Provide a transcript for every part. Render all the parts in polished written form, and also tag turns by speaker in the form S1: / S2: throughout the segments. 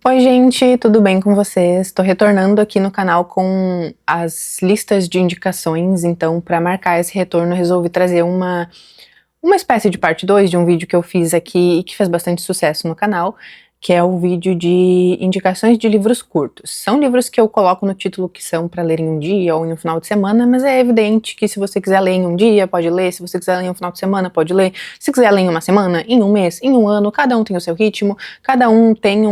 S1: Oi gente, tudo bem com vocês? Estou retornando aqui no canal com as listas de indicações, então para marcar esse retorno eu resolvi trazer uma espécie de parte 2 de um vídeo que eu fiz aqui e que fez bastante sucesso no canal, que é o vídeo de indicações de livros curtos. São livros que eu coloco no título que são para ler em um dia ou em um final de semana, mas é evidente que se você quiser ler em um dia, pode ler, se você quiser ler em um final de semana, pode ler, se quiser ler em uma semana, em um mês, em um ano, cada um tem o seu ritmo, cada um tem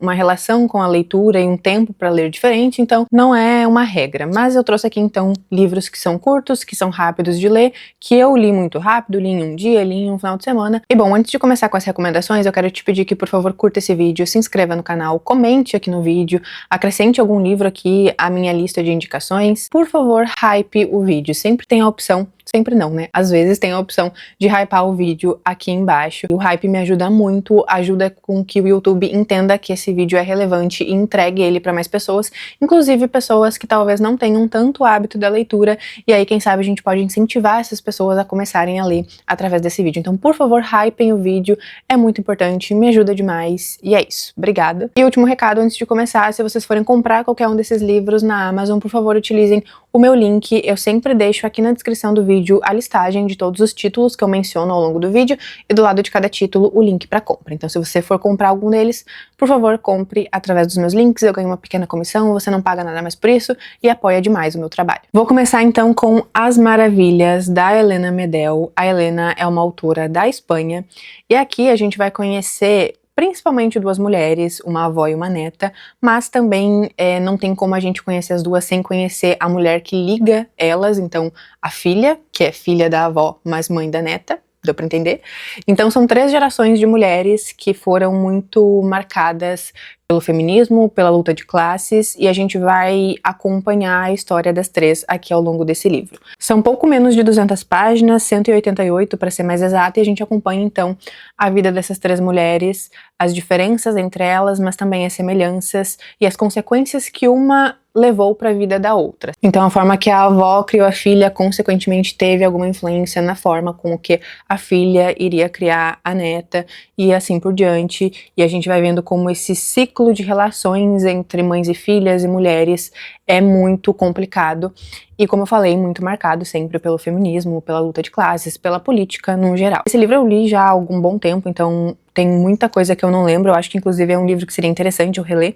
S1: uma relação com a leitura e um tempo para ler diferente, então não é uma regra, mas eu trouxe aqui então livros que são curtos, que são rápidos de ler, que eu li muito rápido, li em um dia, li em um final de semana. E bom, antes de começar com as recomendações, eu quero te pedir que por favor curta esse vídeo, se inscreva no canal, comente aqui no vídeo, acrescente algum livro aqui à minha lista de indicações. Por favor, hype o vídeo, sempre tem a opção, sempre não, né? Às vezes tem a opção de hypar o vídeo aqui embaixo. O hype me ajuda muito, ajuda com que o YouTube entenda que esse vídeo é relevante e entregue ele para mais pessoas, inclusive pessoas que talvez não tenham tanto hábito da leitura, e aí quem sabe a gente pode incentivar essas pessoas a começarem a ler através desse vídeo. Então, por favor, hypem o vídeo, é muito importante, me ajuda demais, e é isso. Obrigada. E último recado antes de começar, se vocês forem comprar qualquer um desses livros na Amazon, por favor, utilizem o meu link, eu sempre deixo aqui na descrição do vídeo a listagem de todos os títulos que eu menciono ao longo do vídeo e do lado de cada título o link para compra. Então se você for comprar algum deles, por favor, compre através dos meus links, eu ganho uma pequena comissão, você não paga nada mais por isso e apoia demais o meu trabalho. Vou começar então com As Maravilhas, da Helena Medel. A Helena é uma autora da Espanha e aqui a gente vai conhecer principalmente duas mulheres, uma avó e uma neta, mas também não tem como a gente conhecer as duas sem conhecer a mulher que liga elas, então a filha, que é filha da avó, mas mãe da neta, deu pra entender? Então são 3 gerações de mulheres que foram muito marcadas pelo feminismo, pela luta de classes, e a gente vai acompanhar a história das 3 aqui ao longo desse livro. São pouco menos de 200 páginas, 188 para ser mais exata, e a gente acompanha então a vida dessas 3 mulheres, as diferenças entre elas, mas também as semelhanças e as consequências que uma levou para a vida da outra. Então a forma que a avó criou a filha, consequentemente teve alguma influência na forma com que a filha iria criar a neta e assim por diante, e a gente vai vendo como esse ciclo de relações entre mães e filhas e mulheres é muito complicado e, como eu falei, muito marcado sempre pelo feminismo, pela luta de classes, pela política no geral. Esse livro eu li já há algum bom tempo, então tem muita coisa que eu não lembro, eu acho que inclusive é um livro que seria interessante eu reler,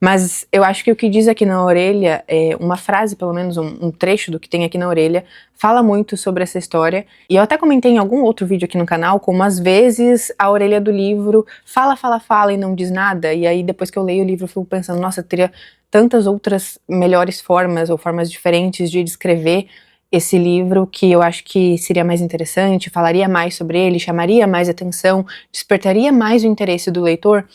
S1: mas eu acho que o que diz aqui na orelha, uma frase, pelo menos um trecho do que tem aqui na orelha, fala muito sobre essa história, e eu até comentei em algum outro vídeo aqui no canal, como às vezes a orelha do livro fala e não diz nada, e aí depois que eu leio o livro eu fico pensando, nossa, teria tantas outras melhores formas ou formas diferentes de descrever esse livro que eu acho que seria mais interessante, falaria mais sobre ele, chamaria mais atenção, despertaria mais o interesse do leitor.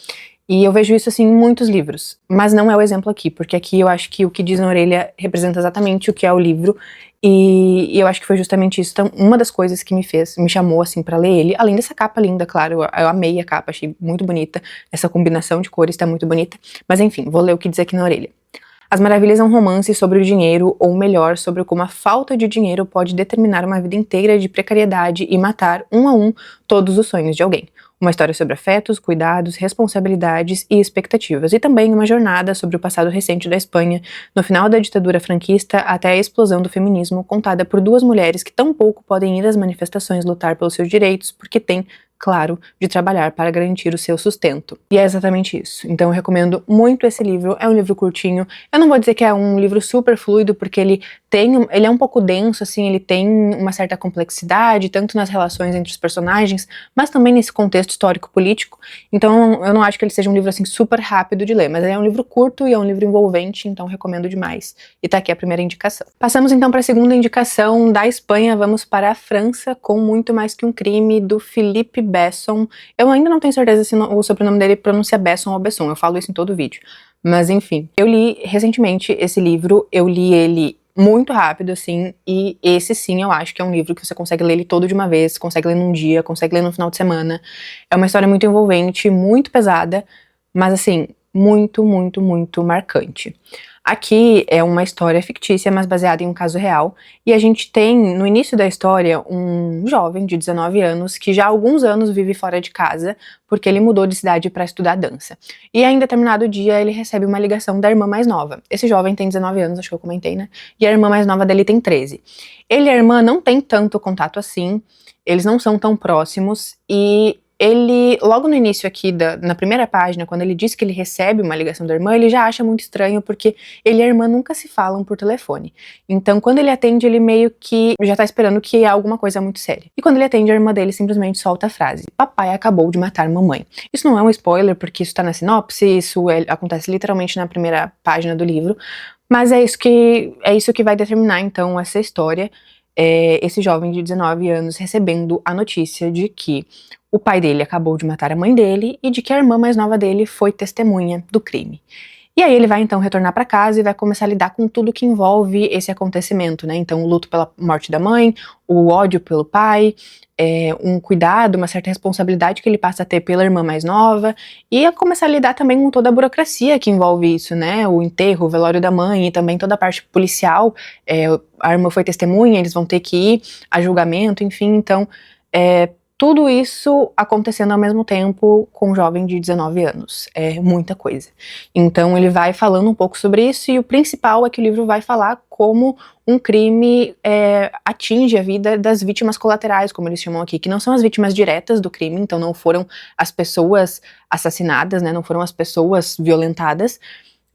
S1: E eu vejo isso assim em muitos livros, mas não é o exemplo aqui, porque aqui eu acho que o que diz na orelha representa exatamente o que é o livro, e eu acho que foi justamente isso. Então, uma das coisas que me chamou assim pra ler ele, além dessa capa linda, claro, eu amei a capa, achei muito bonita, essa combinação de cores tá muito bonita, mas enfim, vou ler o que diz aqui na orelha. As Maravilhas é um romance sobre o dinheiro, ou melhor, sobre como a falta de dinheiro pode determinar uma vida inteira de precariedade e matar, um a um, todos os sonhos de alguém. Uma história sobre afetos, cuidados, responsabilidades e expectativas, e também uma jornada sobre o passado recente da Espanha, no final da ditadura franquista até a explosão do feminismo, contada por 2 mulheres que tão pouco podem ir às manifestações lutar pelos seus direitos, porque têm, claro, de trabalhar para garantir o seu sustento. E é exatamente isso. Então eu recomendo muito esse livro, é um livro curtinho, eu não vou dizer que é um livro super fluido, porque ele é um pouco denso, assim, ele tem uma certa complexidade, tanto nas relações entre os personagens, mas também nesse contexto histórico-político, então eu não acho que ele seja um livro, assim, super rápido de ler, mas é um livro curto e é um livro envolvente, então recomendo demais. E tá aqui a primeira indicação. Passamos então para a segunda indicação. Da Espanha, vamos para a França, com Muito Mais Que um Crime, do Philippe Besson. Eu ainda não tenho certeza se o sobrenome dele pronuncia Besson ou Besson, eu falo isso em todo vídeo. Mas enfim, eu li recentemente esse livro, eu li ele muito rápido, assim, e esse sim eu acho que é um livro que você consegue ler ele todo de uma vez, consegue ler num dia, consegue ler no final de semana. É uma história muito envolvente, muito pesada, mas assim, muito, muito, muito marcante. Aqui é uma história fictícia, mas baseada em um caso real, e a gente tem, no início da história, um jovem de 19 anos que já há alguns anos vive fora de casa, porque ele mudou de cidade para estudar dança. E aí, em determinado dia, ele recebe uma ligação da irmã mais nova. Esse jovem tem 19 anos, acho que eu comentei, né? E a irmã mais nova dele tem 13. Ele e a irmã não têm tanto contato assim, eles não são tão próximos, e ele, logo no início aqui, na primeira página, quando ele diz que ele recebe uma ligação da irmã, ele já acha muito estranho, porque ele e a irmã nunca se falam por telefone. Então, quando ele atende, ele meio que já tá esperando que é alguma coisa muito séria. E quando ele atende, a irmã dele simplesmente solta a frase: "Papai acabou de matar mamãe". Isso não é um spoiler, porque isso tá na sinopse, acontece literalmente na primeira página do livro, mas é isso que vai determinar, então, essa história. Esse jovem de 19 anos recebendo a notícia de que o pai dele acabou de matar a mãe dele e de que a irmã mais nova dele foi testemunha do crime. E aí ele vai então retornar para casa e vai começar a lidar com tudo que envolve esse acontecimento, né? Então o luto pela morte da mãe, o ódio pelo pai, um cuidado, uma certa responsabilidade que ele passa a ter pela irmã mais nova, e a começar a lidar também com toda a burocracia que envolve isso, né? O enterro, o velório da mãe e também toda a parte policial. A irmã foi testemunha, eles vão ter que ir a julgamento, enfim, então tudo isso acontecendo ao mesmo tempo com um jovem de 19 anos. É muita coisa. Então ele vai falando um pouco sobre isso, e o principal é que o livro vai falar como um crime atinge a vida das vítimas colaterais, como eles chamam aqui, que não são as vítimas diretas do crime, então não foram as pessoas assassinadas, né, não foram as pessoas violentadas,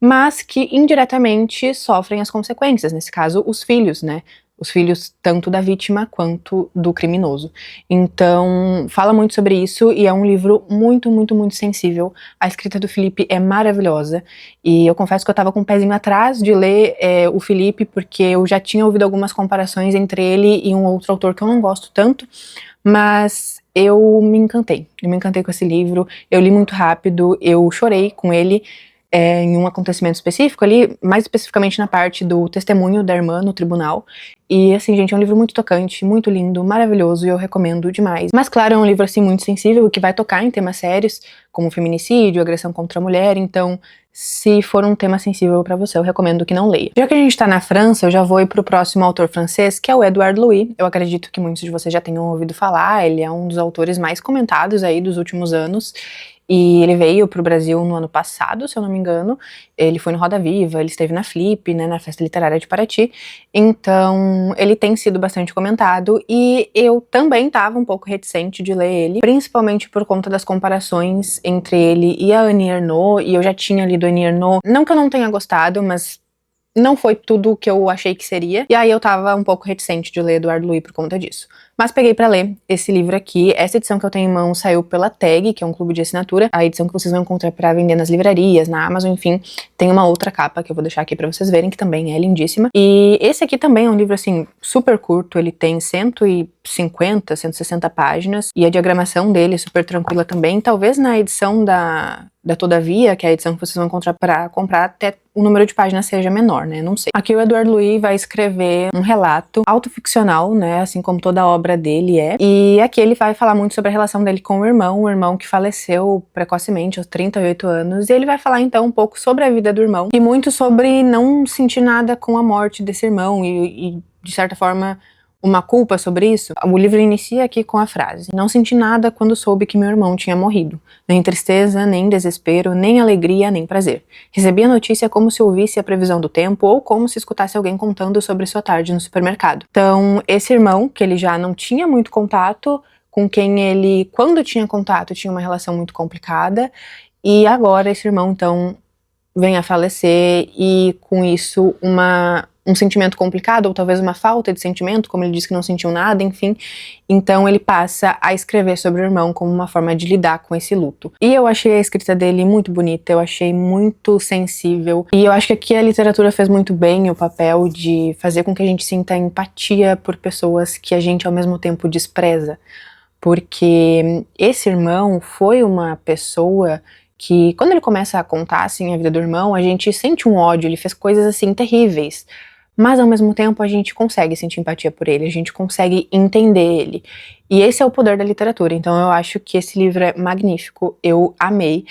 S1: mas que indiretamente sofrem as consequências, nesse caso os filhos, né? Os filhos tanto da vítima quanto do criminoso. Então, fala muito sobre isso, e é um livro muito, muito, muito sensível. A escrita do Felipe é maravilhosa, e eu confesso que eu tava com um pezinho atrás de ler o Felipe, porque eu já tinha ouvido algumas comparações entre ele e um outro autor que eu não gosto tanto, mas eu me encantei com esse livro, eu li muito rápido, eu chorei com ele, em um acontecimento específico ali, mais especificamente na parte do testemunho da irmã no tribunal. E assim, gente, é um livro muito tocante, muito lindo, maravilhoso, e eu recomendo demais. Mas claro, é um livro assim muito sensível, que vai tocar em temas sérios, como feminicídio, agressão contra a mulher, então se for um tema sensível pra você, eu recomendo que não leia. Já que a gente tá na França, eu já vou ir pro próximo autor francês, que é o Edouard Louis. Eu acredito que muitos de vocês já tenham ouvido falar, ele é um dos autores mais comentados aí dos últimos anos. E ele veio pro Brasil no ano passado, se eu não me engano. Ele foi no Roda Viva, ele esteve na Flip, né, na Festa Literária de Paraty. Então, ele tem sido bastante comentado, e eu também estava um pouco reticente de ler ele, principalmente por conta das comparações entre ele e a Annie Ernaux, e eu já tinha lido a Annie Ernaux. Não que eu não tenha gostado, mas não foi tudo o que eu achei que seria, e aí eu tava um pouco reticente de ler Edouard Louis por conta disso. Mas peguei pra ler esse livro aqui. Essa edição que eu tenho em mão saiu pela Tag, que é um clube de assinatura, a edição que vocês vão encontrar pra vender nas livrarias, na Amazon, enfim. Tem uma outra capa que eu vou deixar aqui pra vocês verem, que também é lindíssima. E esse aqui também é um livro, assim, super curto, ele tem 150, 160 páginas, e a diagramação dele é super tranquila também. Talvez na edição da Todavia, que é a edição que vocês vão encontrar pra comprar, até o número de páginas seja menor, né? Não sei. Aqui o Edouard Louis vai escrever um relato autoficcional, né? Assim como toda a obra dele é. E aqui ele vai falar muito sobre a relação dele com o irmão que faleceu precocemente, aos 38 anos. E ele vai falar então um pouco sobre a vida do irmão, e muito sobre não sentir nada com a morte desse irmão, e de certa forma uma culpa sobre isso. O livro inicia aqui com a frase: "Não senti nada quando soube que meu irmão tinha morrido. Nem tristeza, nem desespero, nem alegria, nem prazer. Recebi a notícia como se ouvisse a previsão do tempo, ou como se escutasse alguém contando sobre sua tarde no supermercado." Então, esse irmão, que ele já não tinha muito contato, com quem ele, quando tinha contato, tinha uma relação muito complicada, e agora esse irmão, então, vem a falecer, e com isso um sentimento complicado, ou talvez uma falta de sentimento, como ele disse que não sentiu nada, enfim. Então ele passa a escrever sobre o irmão como uma forma de lidar com esse luto. E eu achei a escrita dele muito bonita, eu achei muito sensível, e eu acho que aqui a literatura fez muito bem o papel de fazer com que a gente sinta empatia por pessoas que a gente ao mesmo tempo despreza. Porque esse irmão foi uma pessoa que, quando ele começa a contar assim a vida do irmão, a gente sente um ódio, ele fez coisas assim terríveis, mas ao mesmo tempo a gente consegue sentir empatia por ele, a gente consegue entender ele. E esse é o poder da literatura. Então eu acho que esse livro é magnífico, eu amei.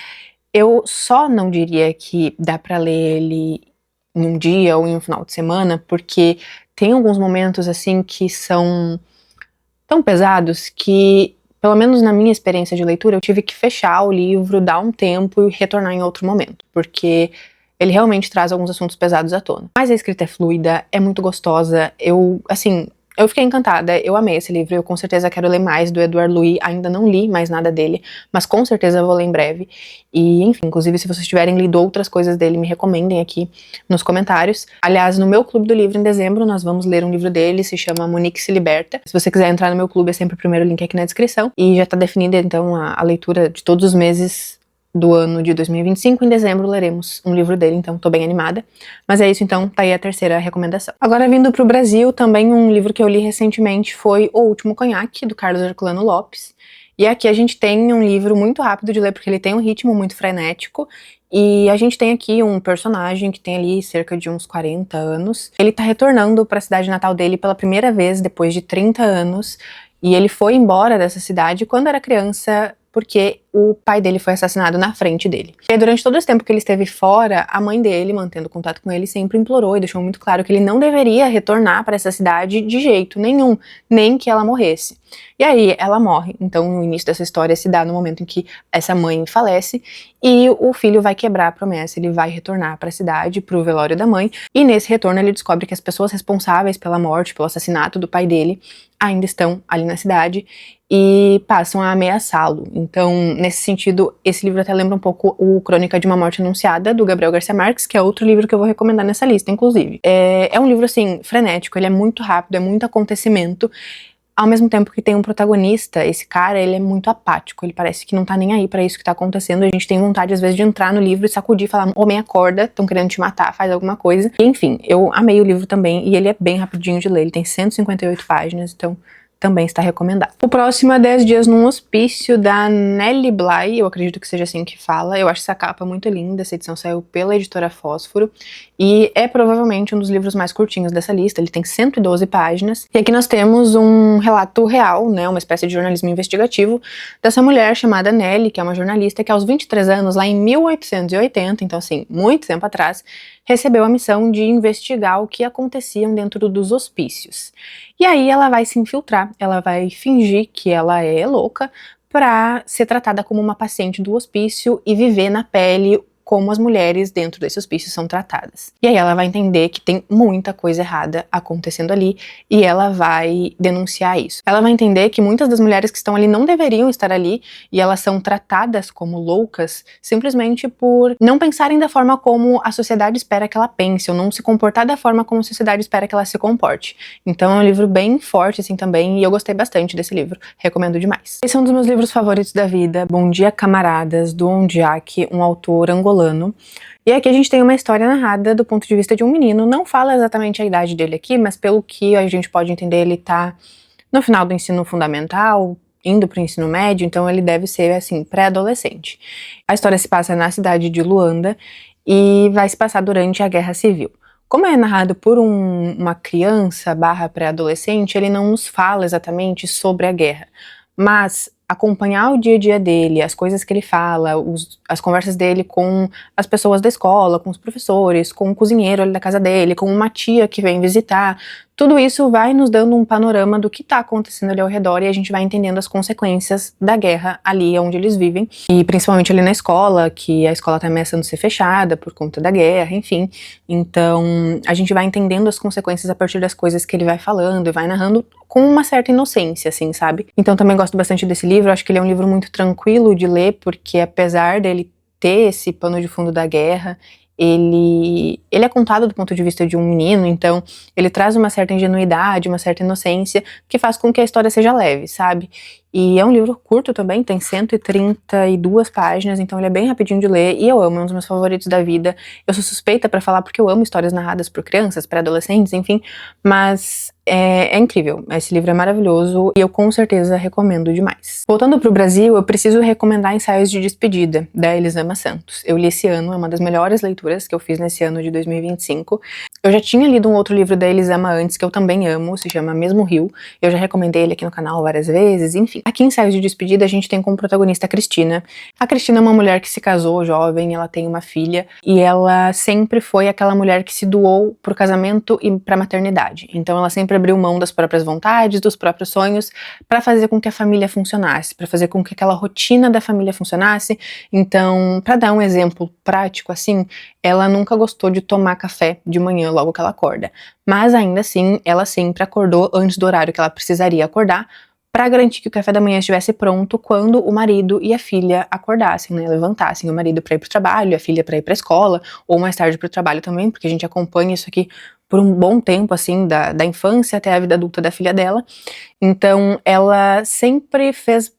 S1: Eu só não diria que dá pra ler ele em um dia ou em um final de semana, porque tem alguns momentos, assim, que são tão pesados que, pelo menos na minha experiência de leitura, eu tive que fechar o livro, dar um tempo e retornar em outro momento, porque ele realmente traz alguns assuntos pesados à tona. Mas a escrita é fluida, é muito gostosa, eu fiquei encantada, eu amei esse livro, eu com certeza quero ler mais do Edouard Louis, ainda não li mais nada dele, mas com certeza eu vou ler em breve. E, enfim, inclusive se vocês tiverem lido outras coisas dele, me recomendem aqui nos comentários. Aliás, no meu clube do livro, em dezembro, nós vamos ler um livro dele, se chama Monique se Liberta. Se você quiser entrar no meu clube, é sempre o primeiro link aqui na descrição. E já tá definida, então, a leitura de todos os meses do ano de 2025, em dezembro leremos um livro dele, então tô bem animada. Mas é isso, então, tá aí a terceira recomendação. Agora, vindo pro Brasil, também um livro que eu li recentemente foi O Último Conhaque, do Carlos Herculano Lopes. E aqui a gente tem um livro muito rápido de ler, porque ele tem um ritmo muito frenético, e a gente tem aqui um personagem que tem ali cerca de uns 40 anos. Ele tá retornando pra cidade natal dele pela primeira vez depois de 30 anos, e ele foi embora dessa cidade quando era criança, porque o pai dele foi assassinado na frente dele. E aí, durante todo esse tempo que ele esteve fora, a mãe dele, mantendo contato com ele, sempre implorou e deixou muito claro que ele não deveria retornar para essa cidade de jeito nenhum, nem que ela morresse. E aí ela morre, então o início dessa história se dá no momento em que essa mãe falece e o filho vai quebrar a promessa, ele vai retornar para a cidade, pro velório da mãe, e nesse retorno ele descobre que as pessoas responsáveis pela morte, pelo assassinato do pai dele, ainda estão ali na cidade e passam a ameaçá-lo. Então, nesse sentido, esse livro até lembra um pouco o Crônica de uma Morte Anunciada, do Gabriel Garcia Marques, que é outro livro que eu vou recomendar nessa lista, inclusive. É um livro, assim, frenético, ele é muito rápido, é muito acontecimento, ao mesmo tempo que tem um protagonista, esse cara, ele é muito apático, ele parece que não tá nem aí pra isso que tá acontecendo, a gente tem vontade às vezes de entrar no livro e sacudir e falar, homem, acorda, tão querendo te matar, faz alguma coisa. E, enfim, eu amei o livro também, e ele é bem rapidinho de ler, ele tem 158 páginas, então também está recomendado. O próximo é 10 Dias num Hospício, da Nelly Bly, eu acredito que seja assim que fala. Eu acho essa capa muito linda, essa edição saiu pela editora Fósforo, e é provavelmente um dos livros mais curtinhos dessa lista, ele tem 112 páginas, e aqui nós temos um relato real, né, uma espécie de jornalismo investigativo, dessa mulher chamada Nelly, que é uma jornalista que aos 23 anos, lá em 1880, então assim, muito tempo atrás, recebeu a missão de investigar o que acontecia dentro dos hospícios. E aí ela vai se infiltrar, ela vai fingir que ela é louca para ser tratada como uma paciente do hospício e viver na pele como as mulheres dentro desse hospício são tratadas. E aí ela vai entender que tem muita coisa errada acontecendo ali e ela vai denunciar isso. Ela vai entender que muitas das mulheres que estão ali não deveriam estar ali e elas são tratadas como loucas simplesmente por não pensarem da forma como a sociedade espera que ela pense ou não se comportar da forma como a sociedade espera que ela se comporte. Então é um livro bem forte assim também e eu gostei bastante desse livro, recomendo demais. Esse é um dos meus livros favoritos da vida, Bom Dia Camaradas, do Ondiak, um autor angolano. E aqui a gente tem uma história narrada do ponto de vista de um menino, não fala exatamente a idade dele aqui, mas pelo que a gente pode entender, ele tá no final do ensino fundamental, indo pro ensino médio, então ele deve ser, assim, pré-adolescente. A história se passa na cidade de Luanda e vai se passar durante a Guerra Civil. Como é narrado por uma criança / pré-adolescente, ele não nos fala exatamente sobre a guerra, mas acompanhar o dia a dia dele, as coisas que ele fala, as conversas dele com as pessoas da escola, com os professores, com o cozinheiro ali da casa dele, com uma tia que vem visitar, tudo isso vai nos dando um panorama do que tá acontecendo ali ao redor e a gente vai entendendo as consequências da guerra ali onde eles vivem, e principalmente ali na escola, que a escola tá ameaçando ser fechada por conta da guerra, enfim. Então a gente vai entendendo as consequências a partir das coisas que ele vai falando e vai narrando com uma certa inocência, assim, sabe? Então também gosto bastante desse livro, acho que ele é um livro muito tranquilo de ler, porque apesar dele ter esse pano de fundo da guerra, ele é contado do ponto de vista de um menino, então ele traz uma certa ingenuidade, uma certa inocência, que faz com que a história seja leve, sabe? E é um livro curto também, tem 132 páginas, então ele é bem rapidinho de ler, e eu amo, é um dos meus favoritos da vida. Eu sou suspeita pra falar porque eu amo histórias narradas por crianças, para adolescentes, enfim, mas é incrível, esse livro é maravilhoso e eu com certeza recomendo demais. Voltando pro Brasil, eu preciso recomendar Ensaios de Despedida, da Elisama Santos. Eu li esse ano, é uma das melhores leituras que eu fiz nesse ano de 2025. Eu já tinha lido um outro livro da Elisama antes, que eu também amo, se chama Mesmo Rio. Eu já recomendei ele aqui no canal várias vezes, enfim. Aqui em Ensaios de Despedida a gente tem como protagonista a Cristina. A Cristina é uma mulher que se casou jovem, ela tem uma filha, e ela sempre foi aquela mulher que se doou pro casamento e pra maternidade. Então ela sempre abriu mão das próprias vontades, dos próprios sonhos, pra fazer com que a família funcionasse, pra fazer com que aquela rotina da família funcionasse. Então, pra dar um exemplo prático assim, ela nunca gostou de tomar café de manhã logo que ela acorda. Mas ainda assim, ela sempre acordou antes do horário que ela precisaria acordar, para garantir que o café da manhã estivesse pronto quando o marido e a filha acordassem, né, levantassem, o marido para ir pro trabalho, a filha para ir pra escola, ou mais tarde pro trabalho também, porque a gente acompanha isso aqui por um bom tempo, assim, da infância até a vida adulta da filha dela. Então, ela sempre fez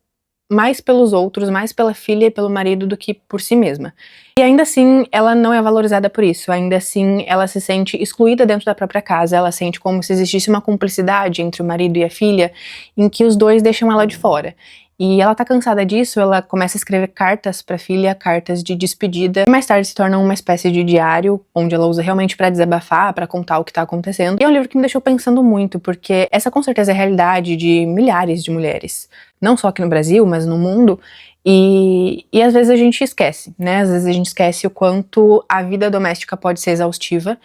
S1: mais pelos outros, mais pela filha e pelo marido do que por si mesma. E ainda assim, ela não é valorizada por isso, ainda assim ela se sente excluída dentro da própria casa, ela sente como se existisse uma cumplicidade entre o marido e a filha, em que os dois deixam ela de fora. E ela tá cansada disso, ela começa a escrever cartas pra filha, cartas de despedida, que mais tarde se tornam uma espécie de diário, onde ela usa realmente pra desabafar, pra contar o que tá acontecendo. E é um livro que me deixou pensando muito, porque essa com certeza é a realidade de milhares de mulheres, não só aqui no Brasil, mas no mundo, e às vezes a gente esquece, né? Às vezes a gente esquece o quanto a vida doméstica pode ser exaustiva,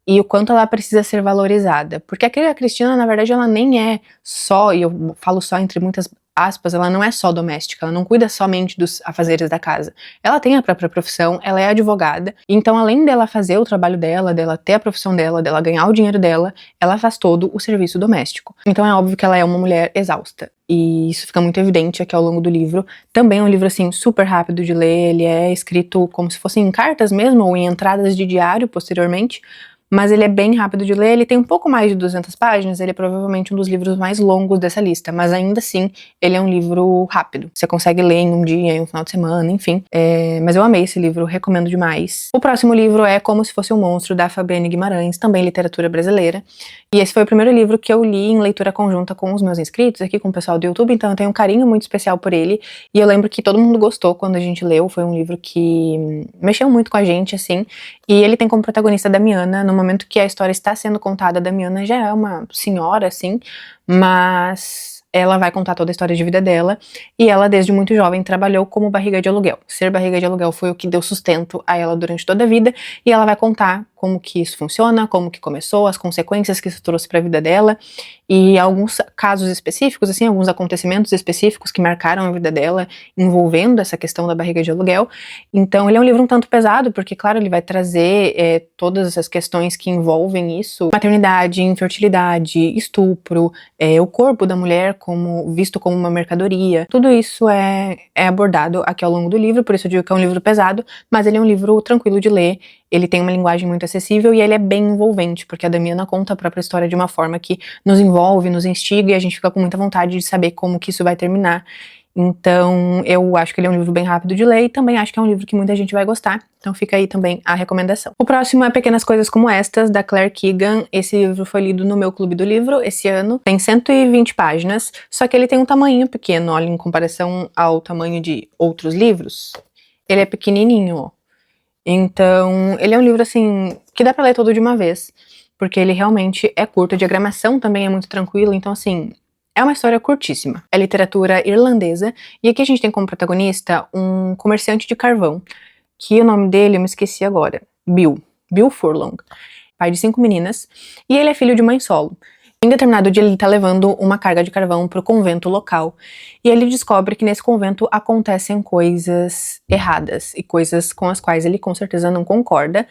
S1: e o quanto ela precisa ser valorizada. Porque a Cristina, na verdade, ela nem é só, e eu falo só entre muitas aspas, ela não é só doméstica, ela não cuida somente dos afazeres da casa. Ela tem a própria profissão, ela é advogada, então além dela fazer o trabalho dela ter a profissão dela ganhar o dinheiro dela, ela faz todo o serviço doméstico. Então é óbvio que ela é uma mulher exausta. E isso fica muito evidente aqui ao longo do livro. Também é um livro, assim, super rápido de ler, ele é escrito como se fossem em cartas mesmo, ou em entradas de diário posteriormente, mas ele é bem rápido de ler, ele tem um pouco mais de 200 páginas, ele é provavelmente um dos livros mais longos dessa lista, mas ainda assim, ele é um livro rápido. Você consegue ler em um dia, em um final de semana, enfim. Mas eu amei esse livro, recomendo demais. O próximo livro é Como Se Fosse um Monstro, da Fabiane Guimarães, também literatura brasileira. E esse foi o primeiro livro que eu li em leitura conjunta com os meus inscritos, aqui com o pessoal do YouTube, então eu tenho um carinho muito especial por ele. E eu lembro que todo mundo gostou quando a gente leu, foi um livro que mexeu muito com a gente, assim. E ele tem como protagonista a Damiana. No momento que a história está sendo contada, a Damiana já é uma senhora, assim, mas ela vai contar toda a história de vida dela, e ela desde muito jovem trabalhou como barriga de aluguel. Ser barriga de aluguel foi o que deu sustento a ela durante toda a vida, e ela vai contar como que isso funciona, como que começou, as consequências que isso trouxe para a vida dela, e alguns casos específicos, assim, alguns acontecimentos específicos que marcaram a vida dela, envolvendo essa questão da barriga de aluguel. Então ele é um livro um tanto pesado, porque claro, ele vai trazer todas essas questões que envolvem isso, maternidade, infertilidade, estupro, o corpo da mulher visto como uma mercadoria, tudo isso é abordado aqui ao longo do livro, por isso eu digo que é um livro pesado, mas ele é um livro tranquilo de ler, ele tem uma linguagem muito acessível e ele é bem envolvente, porque a Damiana conta a própria história de uma forma que nos envolve, nos instiga, e a gente fica com muita vontade de saber como que isso vai terminar. Então eu acho que ele é um livro bem rápido de ler, e também acho que é um livro que muita gente vai gostar, então fica aí também a recomendação. O próximo é Pequenas Coisas Como Estas, da Claire Keegan. Esse livro foi lido no meu clube do livro esse ano, tem 120 páginas, só que ele tem um tamanho pequeno, olha, em comparação ao tamanho de outros livros, ele é pequenininho, ó. Então, ele é um livro, assim, que dá pra ler todo de uma vez, porque ele realmente é curto, a diagramação também é muito tranquila, então, assim, é uma história curtíssima. É literatura irlandesa, e aqui a gente tem como protagonista um comerciante de carvão, que o nome dele eu me esqueci agora, Bill Furlong, pai de 5 meninas, e ele é filho de mãe solo. Em determinado dia ele tá levando uma carga de carvão pro convento local, e ele descobre que nesse convento acontecem coisas erradas, e coisas com as quais ele com certeza não concorda,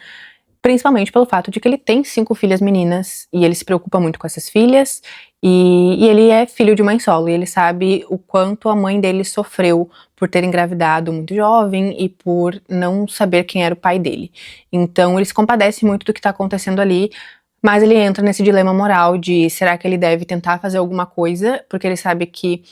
S1: principalmente pelo fato de que ele tem 5 filhas meninas, e ele se preocupa muito com essas filhas, e ele é filho de mãe solo, e ele sabe o quanto a mãe dele sofreu por ter engravidado muito jovem e por não saber quem era o pai dele. Então ele se compadece muito do que tá acontecendo ali, mas ele entra nesse dilema moral de será que ele deve tentar fazer alguma coisa, porque ele sabe que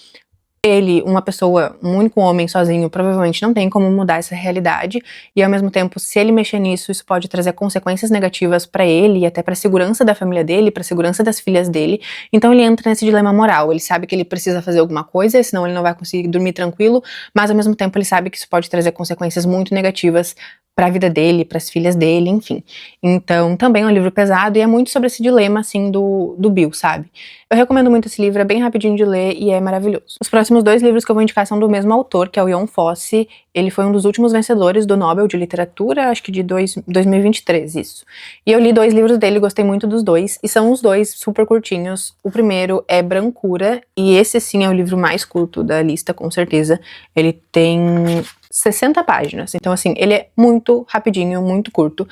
S1: ele, uma pessoa, um único homem sozinho, provavelmente não tem como mudar essa realidade, e ao mesmo tempo, se ele mexer nisso, isso pode trazer consequências negativas pra ele e até pra segurança da família dele, pra segurança das filhas dele. Então ele entra nesse dilema moral, ele sabe que ele precisa fazer alguma coisa, senão ele não vai conseguir dormir tranquilo, mas ao mesmo tempo ele sabe que isso pode trazer consequências muito negativas pra vida dele, pras filhas dele, enfim. Então, também é um livro pesado e é muito sobre esse dilema, assim, do Bill, sabe? Eu recomendo muito esse livro, é bem rapidinho de ler e é maravilhoso. Os próximos 2 livros que eu vou indicar são do mesmo autor, que é o Jon Fosse. Ele foi um dos últimos vencedores do Nobel de Literatura, acho que de 2023, isso. E eu li 2 livros dele, gostei muito dos 2, e são os 2 super curtinhos. O primeiro é Brancura, e esse sim é o livro mais curto da lista, com certeza. Ele tem 60 páginas, então assim, ele é muito rapidinho, muito curto.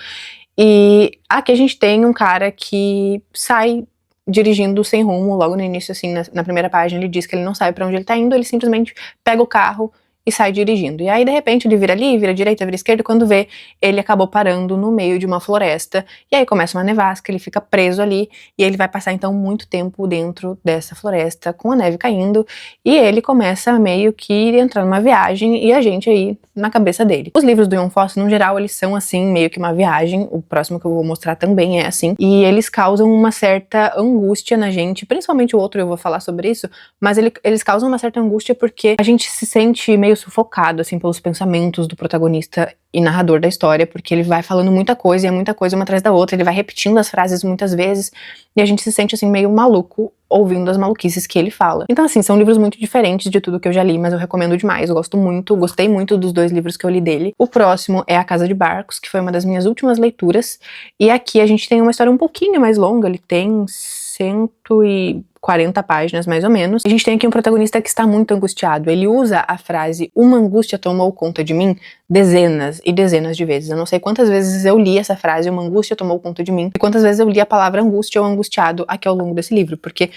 S1: E aqui a gente tem um cara que sai dirigindo sem rumo, logo no início, assim, na primeira página, ele diz que ele não sabe pra onde ele tá indo, ele simplesmente pega o carro e sai dirigindo. E aí, de repente, ele vira ali, vira direita, vira esquerda, e quando vê, ele acabou parando no meio de uma floresta, e aí começa uma nevasca, ele fica preso ali, e ele vai passar, então, muito tempo dentro dessa floresta, com a neve caindo, e ele começa meio que entrar numa viagem, e a gente aí na cabeça dele. Os livros do Jon Fosse, no geral, eles são, assim, meio que uma viagem, o próximo que eu vou mostrar também é assim, e eles causam uma certa angústia na gente, principalmente o outro, eu vou falar sobre isso, mas eles causam uma certa angústia porque a gente se sente meio sufocado, assim, pelos pensamentos do protagonista e narrador da história, porque ele vai falando muita coisa, e é muita coisa uma atrás da outra, ele vai repetindo as frases muitas vezes, e a gente se sente, assim, meio maluco ouvindo as maluquices que ele fala. Então, assim, são livros muito diferentes de tudo que eu já li, mas eu recomendo demais, eu gosto muito, gostei muito dos 2 livros que eu li dele. O próximo é A Casa de Barcos, que foi uma das minhas últimas leituras, e aqui a gente tem uma história um pouquinho mais longa, ele tem 140 páginas, mais ou menos. A gente tem aqui um protagonista que está muito angustiado. Ele usa a frase "uma angústia tomou conta de mim" dezenas e dezenas de vezes. Eu não sei quantas vezes eu li essa frase, "uma angústia tomou conta de mim", e quantas vezes eu li a palavra angústia ou angustiado aqui ao longo desse livro, porque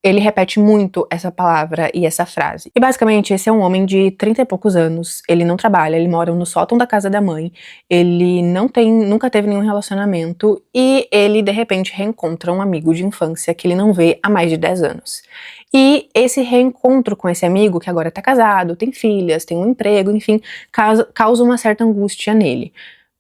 S1: ele repete muito essa palavra e essa frase. E basicamente esse é um homem de 30 e poucos anos, ele não trabalha, ele mora no sótão da casa da mãe, ele nunca teve nenhum relacionamento e ele de repente reencontra um amigo de infância que ele não vê há mais de 10 anos. E esse reencontro com esse amigo, que agora tá casado, tem filhas, tem um emprego, enfim, causa uma certa angústia nele.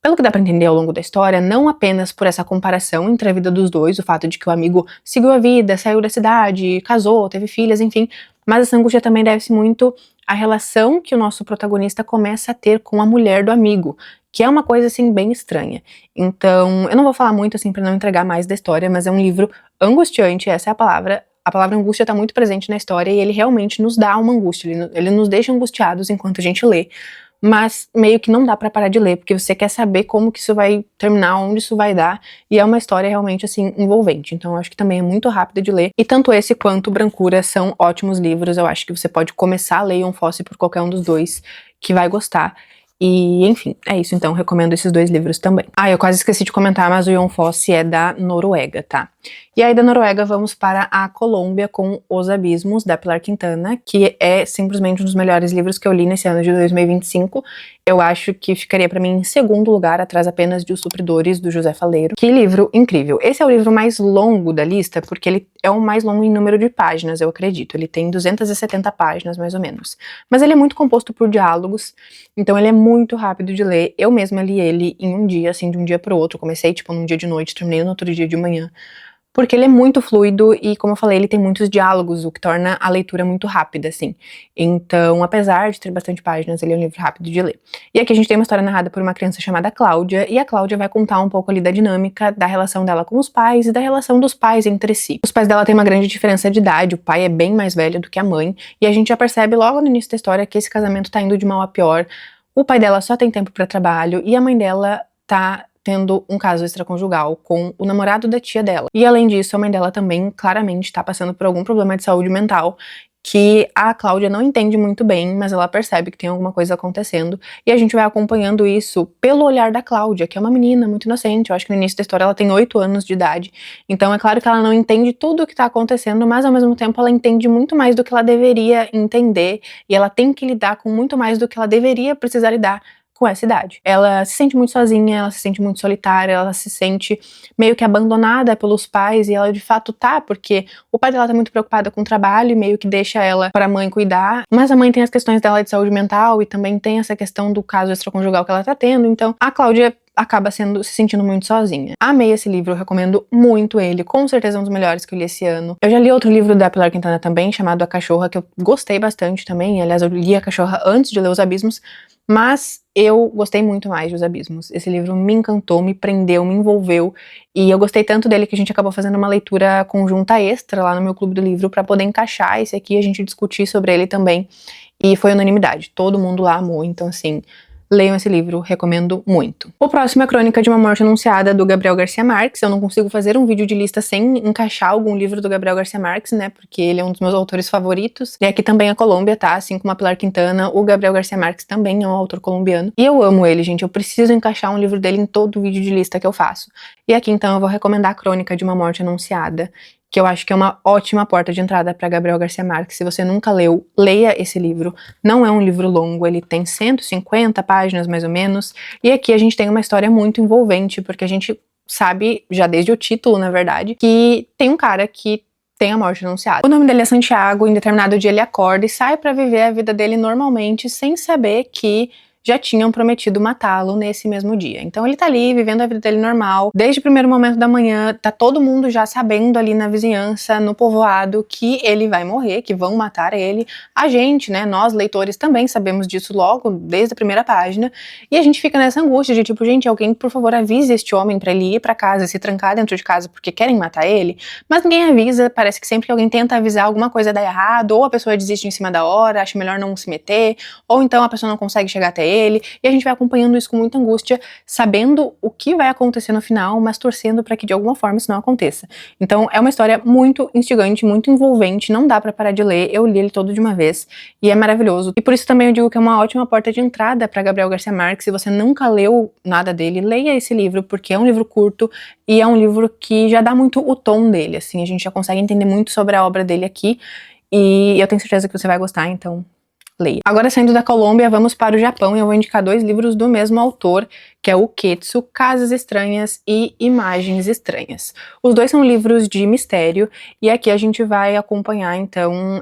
S1: Pelo que dá pra entender ao longo da história, não apenas por essa comparação entre a vida dos dois, o fato de que o amigo seguiu a vida, saiu da cidade, casou, teve filhas, enfim, mas essa angústia também deve-se muito à relação que o nosso protagonista começa a ter com a mulher do amigo, que é uma coisa, assim, bem estranha. Então, eu não vou falar muito, assim, pra não entregar mais da história, mas é um livro angustiante, essa é a palavra. A palavra angústia tá muito presente na história e ele realmente nos dá uma angústia, ele nos deixa angustiados enquanto a gente lê. Mas meio que não dá pra parar de ler, porque você quer saber como que isso vai terminar, onde isso vai dar, e é uma história realmente, assim, envolvente. Então eu acho que também é muito rápida de ler, e tanto esse quanto Brancura são ótimos livros, eu acho que você pode começar a ler Jon Fosse por qualquer um dos 2, que vai gostar. E, enfim, é isso, então recomendo esses 2 livros também. Ah, eu quase esqueci de comentar, mas o Jon Fosse é da Noruega, tá? E aí da Noruega vamos para a Colômbia com Os Abismos, da Pilar Quintana, que é simplesmente um dos melhores livros que eu li nesse ano de 2025. Eu acho que ficaria pra mim em segundo lugar, atrás apenas de Os Supridores, do José Faleiro. Que livro incrível! Esse é o livro mais longo da lista, porque ele é o mais longo em número de páginas, eu acredito. Ele tem 270 páginas, mais ou menos. Mas ele é muito composto por diálogos, então ele é muito rápido de ler. Eu mesma li ele em um dia, assim, de um dia pro outro. Comecei, tipo, num dia de noite, terminei no outro dia de manhã. Porque ele é muito fluido e, como eu falei, ele tem muitos diálogos, o que torna a leitura muito rápida, assim. Então, apesar de ter bastante páginas, ele é um livro rápido de ler. E aqui a gente tem uma história narrada por uma criança chamada Cláudia, e a Cláudia vai contar um pouco ali da dinâmica da relação dela com os pais e da relação dos pais entre si. Os pais dela têm uma grande diferença de idade, o pai é bem mais velho do que a mãe, e a gente já percebe logo no início da história que esse casamento tá indo de mal a pior. O pai dela só tem tempo pra trabalho, e a mãe dela tá tendo um caso extraconjugal com o namorado da tia dela. E além disso, a mãe dela também claramente tá passando por algum problema de saúde mental que a Cláudia não entende muito bem, mas ela percebe que tem alguma coisa acontecendo, e a gente vai acompanhando isso pelo olhar da Cláudia, que é uma menina muito inocente. Eu acho que no início da história ela tem 8 anos de idade, então é claro que ela não entende tudo o que tá acontecendo, mas ao mesmo tempo ela entende muito mais do que ela deveria entender, e ela tem que lidar com muito mais do que ela deveria precisar lidar com essa idade. Ela se sente muito sozinha, ela se sente muito solitária, ela se sente meio que abandonada pelos pais, e ela de fato tá, porque o pai dela tá muito preocupado com o trabalho e meio que deixa ela pra mãe cuidar, mas a mãe tem as questões dela de saúde mental e também tem essa questão do caso extraconjugal que ela tá tendo, então a Cláudia acaba se sentindo muito sozinha. Amei esse livro, eu recomendo muito ele, com certeza é um dos melhores que eu li esse ano. Eu já li outro livro da Pilar Quintana também, chamado A Cachorra, que eu gostei bastante também, aliás eu li A Cachorra antes de ler Os Abismos, Mas eu gostei muito mais de Os Abismos. Esse livro me encantou, me prendeu, me envolveu, e eu gostei tanto dele que a gente acabou fazendo uma leitura conjunta extra lá no meu clube do livro pra poder encaixar esse aqui e a gente discutir sobre ele também. E foi unanimidade, todo mundo lá amou, então assim, leiam esse livro, recomendo muito. O próximo é Crônica de uma Morte Anunciada, do Gabriel Garcia Marques. Eu não consigo fazer um vídeo de lista sem encaixar algum livro do Gabriel Garcia Marques, né, porque ele é um dos meus autores favoritos. E aqui também a Colômbia, tá, assim como a Pilar Quintana, o Gabriel Garcia Marques também é um autor colombiano. E eu amo ele, gente, eu preciso encaixar um livro dele em todo vídeo de lista que eu faço. E aqui então eu vou recomendar a Crônica de uma Morte Anunciada, que eu acho que é uma ótima porta de entrada para Gabriel Garcia Marques. Se você nunca leu, leia esse livro. Não é um livro longo, ele tem 150 páginas mais ou menos, e aqui a gente tem uma história muito envolvente, porque a gente sabe, já desde o título, na verdade, que tem um cara que tem a morte anunciada. O nome dele é Santiago, em determinado dia ele acorda e sai para viver a vida dele normalmente, sem saber que já tinham prometido matá-lo nesse mesmo dia. Então ele tá ali, vivendo a vida dele normal. Desde o primeiro momento da manhã, tá todo mundo já sabendo ali na vizinhança, no povoado, que ele vai morrer, que vão matar ele. A gente, né, nós leitores também sabemos disso logo, desde a primeira página. E a gente fica nessa angústia de tipo, gente, alguém por favor avise este homem pra ele ir pra casa, se trancar dentro de casa porque querem matar ele. Mas ninguém avisa, parece que sempre que alguém tenta avisar alguma coisa dá errado, ou a pessoa desiste em cima da hora, acha melhor não se meter, ou então a pessoa não consegue chegar até ele. E a gente vai acompanhando isso com muita angústia, sabendo o que vai acontecer no final, mas torcendo para que de alguma forma isso não aconteça. Então é uma história muito instigante, muito envolvente, não dá para parar de ler. Eu li ele todo de uma vez e é maravilhoso. E por isso também eu digo que é uma ótima porta de entrada para Gabriel Garcia Marques. Se você nunca leu nada dele, leia esse livro, porque é um livro curto e é um livro que já dá muito o tom dele, assim, a gente já consegue entender muito sobre a obra dele aqui, e eu tenho certeza que você vai gostar, então leia. Agora, saindo da Colômbia, vamos para o Japão e eu vou indicar 2 livros do mesmo autor, que é o Ketsu, Casas Estranhas e Imagens Estranhas. Os dois são livros de mistério e aqui a gente vai acompanhar, então,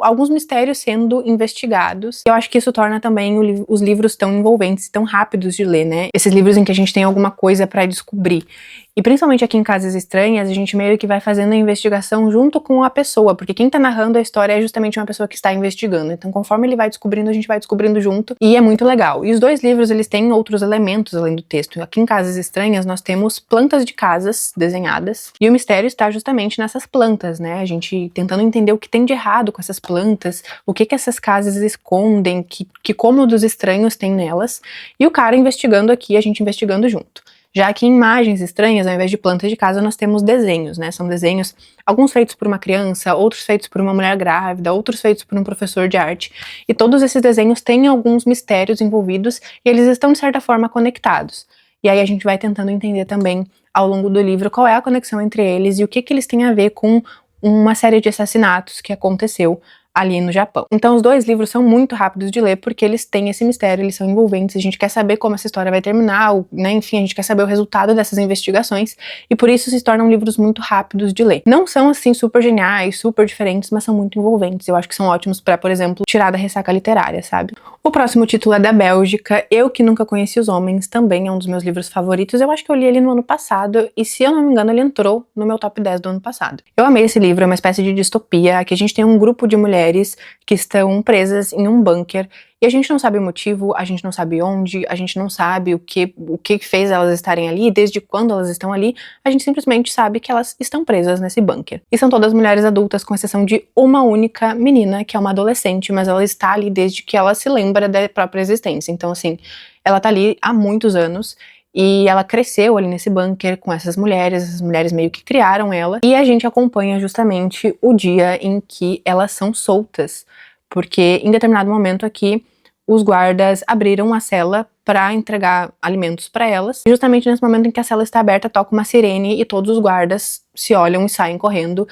S1: alguns mistérios sendo investigados. Eu acho que isso torna também os livros tão envolventes, tão rápidos de ler, né? Esses livros em que a gente tem alguma coisa para descobrir. E principalmente aqui em Casas Estranhas, a gente meio que vai fazendo a investigação junto com a pessoa, porque quem tá narrando a história é justamente uma pessoa que está investigando. Então, conforme ele vai descobrindo, a gente vai descobrindo junto, e é muito legal. E os 2 livros, eles têm outros elementos além do texto. Aqui em Casas Estranhas, nós temos plantas de casas desenhadas, e o mistério está justamente nessas plantas, né? A gente tentando entender o que tem de errado com essas plantas, o que essas casas escondem, que cômodos estranhos tem nelas, e o cara investigando aqui, a gente investigando junto. Já que em Imagens Estranhas, ao invés de plantas de casa, nós temos desenhos, né? São desenhos, alguns feitos por uma criança, outros feitos por uma mulher grávida, outros feitos por um professor de arte. E todos esses desenhos têm alguns mistérios envolvidos e eles estão, de certa forma, conectados. E aí a gente vai tentando entender também, ao longo do livro, qual é a conexão entre eles e o que eles têm a ver com uma série de assassinatos que aconteceu ali no Japão. Então os 2 livros são muito rápidos de ler, porque eles têm esse mistério, eles são envolventes, a gente quer saber como essa história vai terminar, né? Enfim, a gente quer saber o resultado dessas investigações, e por isso se tornam livros muito rápidos de ler. Não são, assim, super geniais, super diferentes, mas são muito envolventes. Eu acho que são ótimos pra, por exemplo, tirar da ressaca literária, sabe? O próximo título é da Bélgica, Eu Que Nunca Conheci os Homens, também é um dos meus livros favoritos. Eu acho que eu li ele no ano passado, e se eu não me engano, ele entrou no meu top 10 do ano passado. Eu amei esse livro, é uma espécie de distopia. Aqui a gente tem um grupo de mulheres que estão presas em um bunker e a gente não sabe o motivo, a gente não sabe onde, a gente não sabe o que fez elas estarem ali, desde quando elas estão ali, a gente simplesmente sabe que elas estão presas nesse bunker. E são todas mulheres adultas, com exceção de uma única menina, que é uma adolescente, mas ela está ali desde que ela se lembra da própria existência. Então, assim, ela tá ali há muitos anos, e ela cresceu ali nesse bunker com essas mulheres meio que criaram ela, e a gente acompanha justamente o dia em que elas são soltas, porque em determinado momento aqui, os guardas abriram a cela para entregar alimentos para elas, e justamente nesse momento em que a cela está aberta, toca uma sirene e todos os guardas se olham e saem correndo.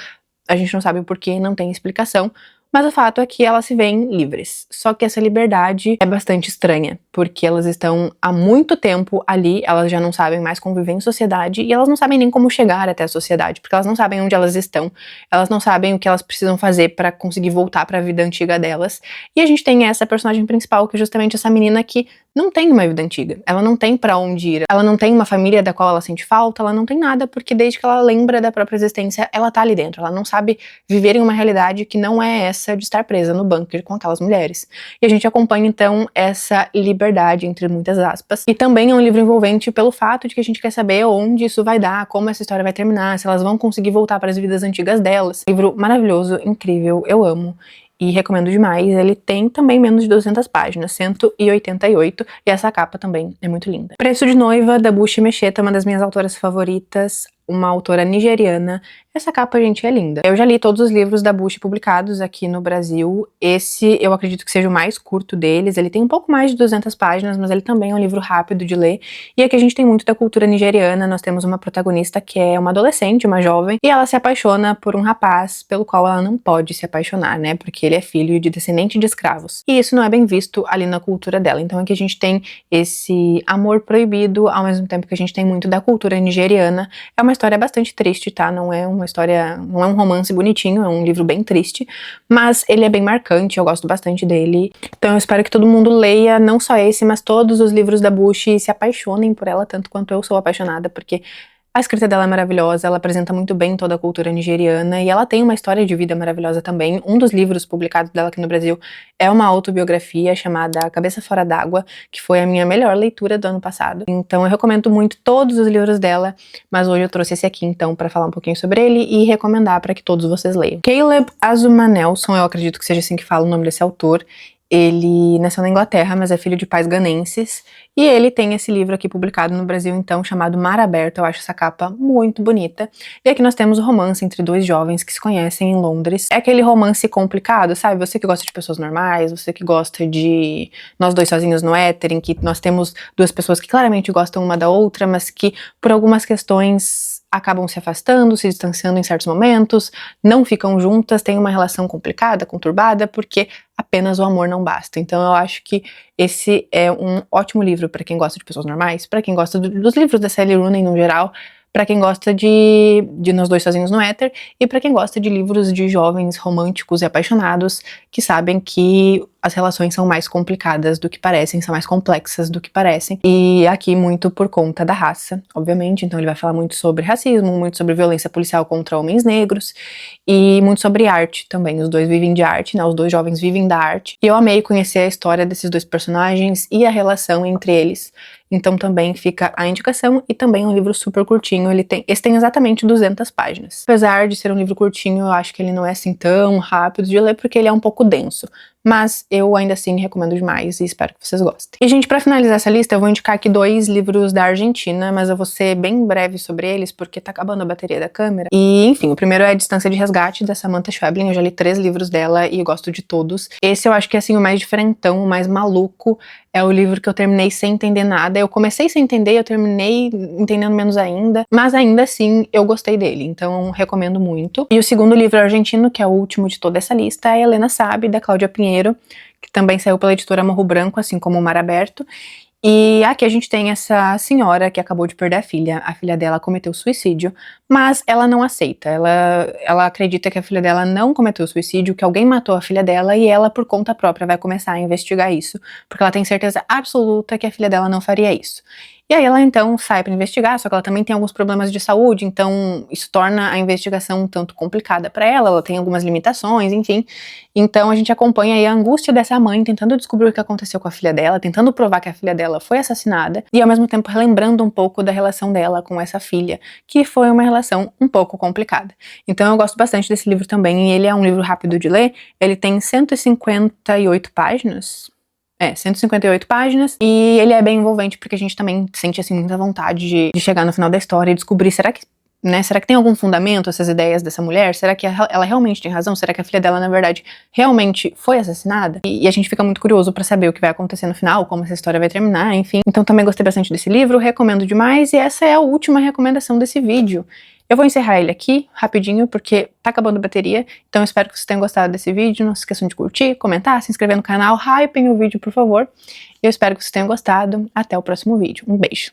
S1: A gente não sabe o porquê, não tem explicação, mas o fato é que elas se veem livres. Só que essa liberdade é bastante estranha, porque elas estão há muito tempo ali, elas já não sabem mais conviver em sociedade, e elas não sabem nem como chegar até a sociedade, porque elas não sabem onde elas estão, elas não sabem o que elas precisam fazer para conseguir voltar para a vida antiga delas. E a gente tem essa personagem principal, que é justamente essa menina que não tem uma vida antiga, ela não tem pra onde ir, ela não tem uma família da qual ela sente falta, ela não tem nada, porque desde que ela lembra da própria existência, ela tá ali dentro, ela não sabe viver em uma realidade que não é essa de estar presa no bunker com aquelas mulheres. E a gente acompanha então essa liberdade, entre muitas aspas, e também é um livro envolvente pelo fato de que a gente quer saber onde isso vai dar, como essa história vai terminar, se elas vão conseguir voltar para as vidas antigas delas. Livro maravilhoso, incrível, eu amo. E recomendo demais. Ele tem também menos de 200 páginas, 188, e essa capa também é muito linda. Preço de Noiva, da Buchi Mecheta, uma das minhas autoras favoritas, uma autora nigeriana. Essa capa, gente, é linda. Eu já li todos os livros da Buchi publicados aqui no Brasil. Esse, eu acredito que seja o mais curto deles. Ele tem um pouco mais de 200 páginas, mas ele também é um livro rápido de ler. E aqui a gente tem muito da cultura nigeriana. Nós temos uma protagonista que é uma adolescente, uma jovem, e ela se apaixona por um rapaz pelo qual ela não pode se apaixonar, né? Porque ele é filho de descendente de escravos. E isso não é bem visto ali na cultura dela. Então aqui a gente tem esse amor proibido, ao mesmo tempo que a gente tem muito da cultura nigeriana. É uma história bastante triste, tá? Não é uma história, não é um romance bonitinho, é um livro bem triste, mas ele é bem marcante, eu gosto bastante dele. Então eu espero que todo mundo leia, não só esse, mas todos os livros da Buchi e se apaixonem por ela, tanto quanto eu sou apaixonada, porque a escrita dela é maravilhosa, ela apresenta muito bem toda a cultura nigeriana e ela tem uma história de vida maravilhosa também. Um dos livros publicados dela aqui no Brasil é uma autobiografia chamada Cabeça Fora d'Água, que foi a minha melhor leitura do ano passado. Então eu recomendo muito todos os livros dela, mas hoje eu trouxe esse aqui então para falar um pouquinho sobre ele e recomendar para que todos vocês leiam. Caleb Azumanelson, eu acredito que seja assim que fala o nome desse autor. Ele nasceu na Inglaterra, mas é filho de pais ganenses, e ele tem esse livro aqui publicado no Brasil, então, chamado Mar Aberto. Eu acho essa capa muito bonita. E aqui nós temos o romance entre dois jovens que se conhecem em Londres. É aquele romance complicado, sabe? Você que gosta de pessoas normais, você que gosta de Nós Dois Sozinhos no Éter, em que nós temos duas pessoas que claramente gostam uma da outra, mas que, por algumas questões, acabam se afastando, se distanciando em certos momentos, não ficam juntas, têm uma relação complicada, conturbada, porque apenas o amor não basta. Então eu acho que esse é um ótimo livro para quem gosta de pessoas normais, para quem gosta dos livros da Sally Rooney no geral, para quem gosta de Nós Dois Sozinhos no Éter, e para quem gosta de livros de jovens românticos e apaixonados que sabem que as relações são mais complicadas do que parecem, são mais complexas do que parecem, e aqui muito por conta da raça, obviamente. Então ele vai falar muito sobre racismo, muito sobre violência policial contra homens negros, e muito sobre arte também. Os dois vivem de arte, né? Os dois jovens vivem da arte, e eu amei conhecer a história desses dois personagens e a relação entre eles. Então também fica a indicação, e também é um livro super curtinho, esse tem exatamente 200 páginas. Apesar de ser um livro curtinho, eu acho que ele não é assim tão rápido de ler, porque ele é um pouco denso. Mas eu ainda assim recomendo demais e espero que vocês gostem. E gente, pra finalizar essa lista, eu vou indicar aqui 2 livros da Argentina, mas eu vou ser bem breve sobre eles, porque tá acabando a bateria da câmera. E enfim, o primeiro é A Distância de Resgate, da Samantha Schweblin. Eu já li 3 livros dela e eu gosto de todos. Esse eu acho que é assim o mais diferentão, o mais maluco. É o livro que eu terminei sem entender nada. Eu comecei sem entender, eu terminei entendendo menos ainda, mas ainda assim eu gostei dele, então recomendo muito. E o segundo livro argentino, que é o último de toda essa lista, é Helena Sabe, da Cláudia Pinheiro, que também saiu pela editora Morro Branco, assim como o Mar Aberto. E aqui a gente tem essa senhora que acabou de perder a filha dela cometeu suicídio, mas ela não aceita, ela acredita que a filha dela não cometeu suicídio, que alguém matou a filha dela, e ela por conta própria vai começar a investigar isso, porque ela tem certeza absoluta que a filha dela não faria isso. E aí ela então sai para investigar, só que ela também tem alguns problemas de saúde, então isso torna a investigação um tanto complicada para ela tem algumas limitações, enfim. Então a gente acompanha aí a angústia dessa mãe tentando descobrir o que aconteceu com a filha dela, tentando provar que a filha dela foi assassinada, e ao mesmo tempo relembrando um pouco da relação dela com essa filha, que foi uma relação um pouco complicada. Então eu gosto bastante desse livro também, e ele é um livro rápido de ler, ele tem 158 páginas, 158 páginas, e ele é bem envolvente porque a gente também sente assim muita vontade de chegar no final da história e descobrir, será que tem algum fundamento essas ideias dessa mulher? Será que ela realmente tem razão? Será que a filha dela, na verdade, realmente foi assassinada? E a gente fica muito curioso pra saber o que vai acontecer no final, como essa história vai terminar, enfim. Então também gostei bastante desse livro, recomendo demais, e essa é a última recomendação desse vídeo. Eu vou encerrar ele aqui, rapidinho, porque tá acabando a bateria, então eu espero que vocês tenham gostado desse vídeo. Não se esqueçam de curtir, comentar, se inscrever no canal, hypem o vídeo, por favor. Eu espero que vocês tenham gostado. Até o próximo vídeo. Um beijo!